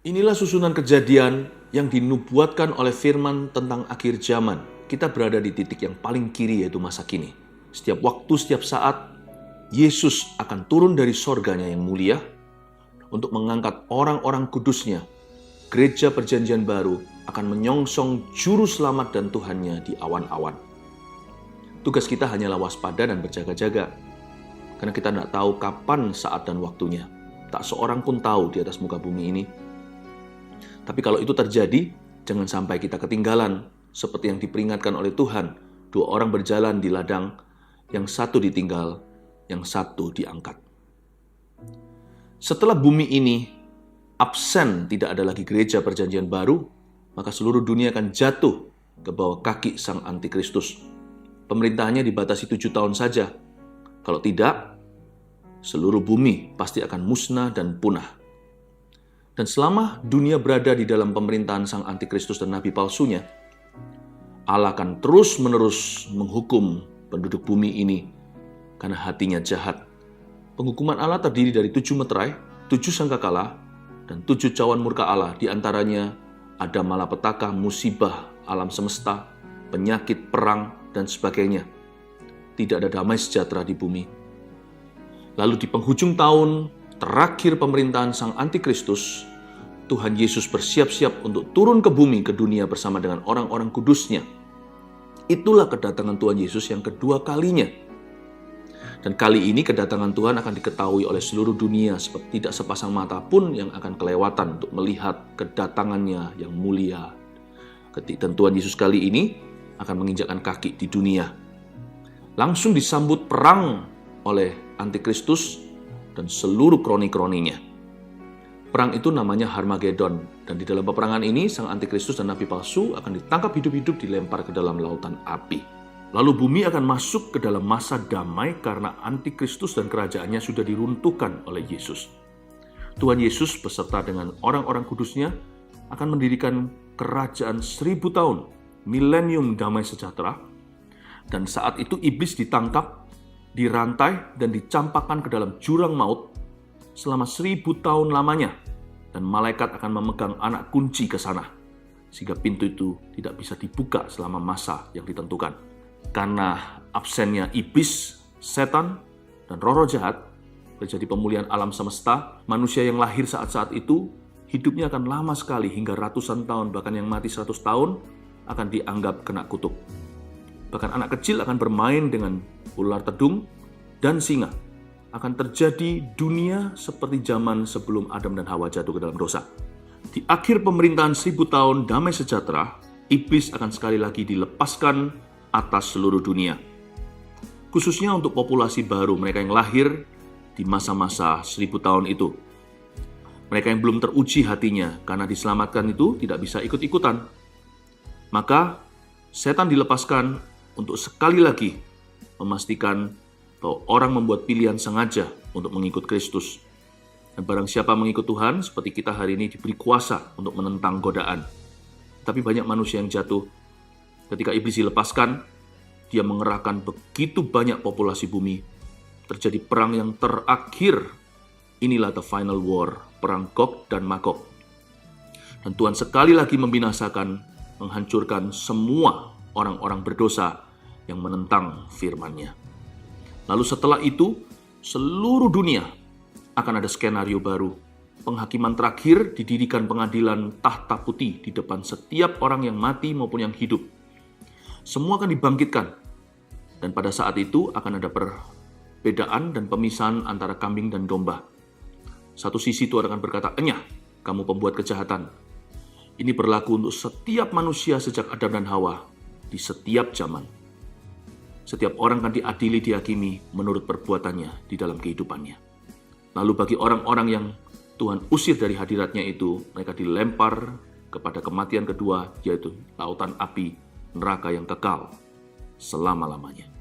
Inilah susunan kejadian yang dinubuatkan oleh firman tentang akhir zaman. Kita berada di titik yang paling kiri, yaitu masa kini. Setiap waktu, setiap saat, Yesus akan turun dari sorganya yang mulia untuk mengangkat orang-orang kudusnya. Gereja Perjanjian Baru akan menyongsong juru selamat dan Tuhannya di awan-awan. Tugas kita hanyalah waspada dan berjaga-jaga, karena kita tidak tahu kapan, saat, dan waktunya. Tak seorang pun tahu di atas muka bumi ini. Tapi kalau itu terjadi, jangan sampai kita ketinggalan, seperti yang diperingatkan oleh Tuhan. 2 orang berjalan di ladang, yang satu ditinggal, yang satu diangkat. Setelah bumi ini absen, tidak ada lagi gereja Perjanjian Baru, maka seluruh dunia akan jatuh ke bawah kaki sang antikristus. Pemerintahannya dibatasi 7 tahun saja. Kalau tidak, seluruh bumi pasti akan musnah dan punah. Dan selama dunia berada di dalam pemerintahan sang antikristus dan nabi palsunya, Allah akan terus-menerus menghukum penduduk bumi ini karena hatinya jahat. Penghukuman Allah terdiri dari 7 meterai, 7 sangkakala, dan 7 cawan murka Allah. Di antaranya ada malapetaka, musibah, alam semesta, penyakit, perang, dan sebagainya. Tidak ada damai sejahtera di bumi. Lalu di penghujung tahun terakhir pemerintahan sang antikristus, Tuhan Yesus bersiap-siap untuk turun ke bumi, ke dunia bersama dengan orang-orang kudusnya. Itulah kedatangan Tuhan Yesus yang kedua kalinya. Dan kali ini kedatangan Tuhan akan diketahui oleh seluruh dunia, seperti tidak sepasang mata pun yang akan kelewatan untuk melihat kedatangannya yang mulia. Dan Tuhan Yesus kali ini akan menginjakkan kaki di dunia. Langsung disambut perang oleh antikristus dan seluruh kroni-kroninya. Perang itu namanya Harmagedon, dan di dalam peperangan ini sang antikristus dan nabi palsu akan ditangkap hidup-hidup, dilempar ke dalam lautan api. Lalu bumi akan masuk ke dalam masa damai karena antikristus dan kerajaannya sudah diruntuhkan oleh Yesus. Tuhan Yesus beserta dengan orang-orang kudusnya akan mendirikan kerajaan 1000 tahun, milenium damai sejahtera, dan saat itu iblis ditangkap, dirantai, dan dicampakkan ke dalam jurang maut selama 1000 tahun lamanya, dan malaikat akan memegang anak kunci ke sana, sehingga pintu itu tidak bisa dibuka selama masa yang ditentukan. Karena absennya iblis, setan, dan roh-roh jahat, terjadi pemulihan alam semesta. Manusia yang lahir saat-saat itu, hidupnya akan lama sekali, hingga ratusan tahun, bahkan yang mati 100 tahun akan dianggap kena kutuk. Bahkan anak kecil akan bermain dengan ular tedung dan singa. Akan terjadi dunia seperti zaman sebelum Adam dan Hawa jatuh ke dalam dosa. Di akhir pemerintahan 1000 tahun damai sejahtera, iblis akan sekali lagi dilepaskan atas seluruh dunia. Khususnya untuk populasi baru, mereka yang lahir di masa-masa 1000 tahun itu. Mereka yang belum teruji hatinya karena diselamatkan itu tidak bisa ikut-ikutan. Maka setan dilepaskan untuk sekali lagi memastikan bahwa orang membuat pilihan sengaja untuk mengikut Kristus. Dan barang siapa mengikut Tuhan, seperti kita hari ini diberi kuasa untuk menentang godaan. Tapi banyak manusia yang jatuh. Ketika iblis dilepaskan, dia mengerahkan begitu banyak populasi bumi. Terjadi perang yang terakhir. Inilah the final war, perang Gog dan Magog. Dan Tuhan sekali lagi membinasakan, menghancurkan semua orang-orang berdosa yang menentang firman-Nya. Lalu setelah itu, seluruh dunia akan ada skenario baru. Penghakiman terakhir, didirikan pengadilan tahta putih di depan setiap orang yang mati maupun yang hidup. Semua akan dibangkitkan. Dan pada saat itu akan ada perbedaan dan pemisahan antara kambing dan domba. Satu sisi Tuhan akan berkata, "Enyah, kamu pembuat kejahatan." Ini berlaku untuk setiap manusia sejak Adam dan Hawa, di setiap zaman. Setiap orang akan diadili, dihakimi menurut perbuatannya di dalam kehidupannya. Lalu bagi orang-orang yang Tuhan usir dari hadiratnya itu, mereka dilempar kepada kematian kedua, yaitu lautan api, neraka yang kekal selama-lamanya.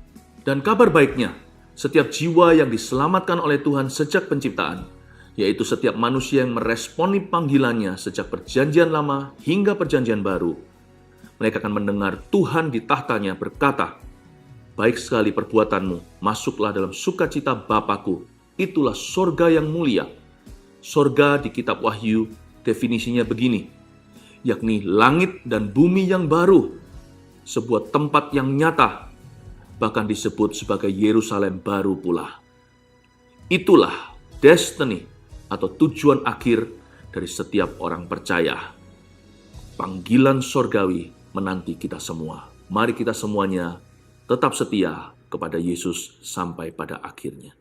Dan kabar baiknya, setiap jiwa yang diselamatkan oleh Tuhan sejak penciptaan, yaitu setiap manusia yang meresponi panggilannya sejak perjanjian lama hingga perjanjian baru, mereka akan mendengar Tuhan di tahtanya berkata, "Baik sekali perbuatanmu, masuklah dalam sukacita Bapa-Ku." Itulah sorga yang mulia. Sorga di kitab Wahyu definisinya begini, yakni langit dan bumi yang baru, sebuah tempat yang nyata, bahkan disebut sebagai Yerusalem baru pula. Itulah destiny atau tujuan akhir dari setiap orang percaya. Panggilan sorgawi menanti kita semua. Mari kita semuanya tetap setia kepada Yesus sampai pada akhirnya.